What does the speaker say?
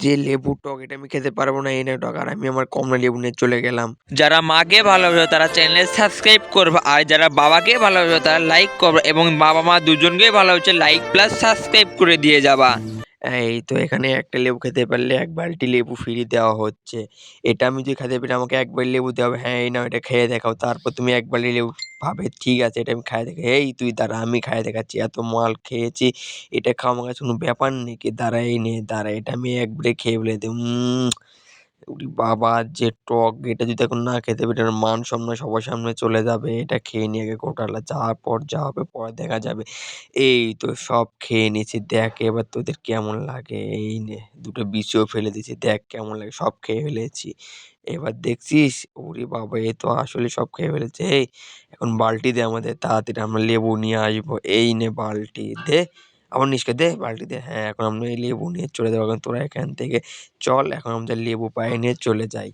যে লেবু টক এটা আমি খেতে পারবো না, এই নে টক। আর আমি আমার কমলা লেবু নিয়ে চলে গেলাম। যারা মাকে ভালোবাসো তারা চ্যানেল সাবস্ক্রাইব করবে, আর যারা বাবাকে ভালোবাসো তারা লাইক করবে, এবং বাবা মা দুজনকেই ভালোবাসে লাইক প্লাস সাবস্ক্রাইব করে দিয়ে যাবা। এই তো এখানে একটা লেবু খেতে পারলে ১ বালতি লেবু ফ্রি দেওয়া হচ্ছে। এটা আমি যদি খেতে পারি আমাকে ১ বালতি লেবু দেওয়া হবে। হ্যাঁ, এই নাও এটা খেয়ে দেখাও। তারপর তুমি ১ বালতি লেবু পাবে। ঠিক আছে, এটা আমি খাইয়ে দেখাই। এই তুই দাঁড়া, আমি খাইয়ে দেখাচ্ছি। এত মাল খেয়েছি, এটা খাওয়া আমার কাছে কোনো ব্যাপার নাকি? দাঁড়া, এই নে দাঁড়া, এটা আমি একবারে খেয়ে ফেলে দেব। ওরে বাবা! যে টক! এটা যদি এখন না খেতে পারি, এটার মান সম্মান সবার সামনে চলে যাবে। এটা খেয়ে নিই আগে গোটালা। তারপর যা হবে পরে দেখা যাবে। এই তো সব খেয়ে নিয়েছি। দেখ এবার তোদের কেমন লাগে? এই নে ২ টো বিচিও ফেলে দিয়েছি। দেখ কেমন লাগে? সব খেয়ে ফেলেছি। এবার দেখছিস? ওরে বাবা! এ তো আসলে সব খেয়ে ফেলেছে। এই এখন বালতি দে আমাদের তাড়াতাড়ি, আমরা লেবু নিয়ে আসবো। এই নে বালতি দে। আমার নিষ্কে দে বালতি দে। হ্যাঁ, এখন আমরা এই লেবু নিয়ে চলে যাবো। এখন তোরা এখান থেকে চল, এখন আমাদের লেবু পায়ে নিয়ে চলে যাই।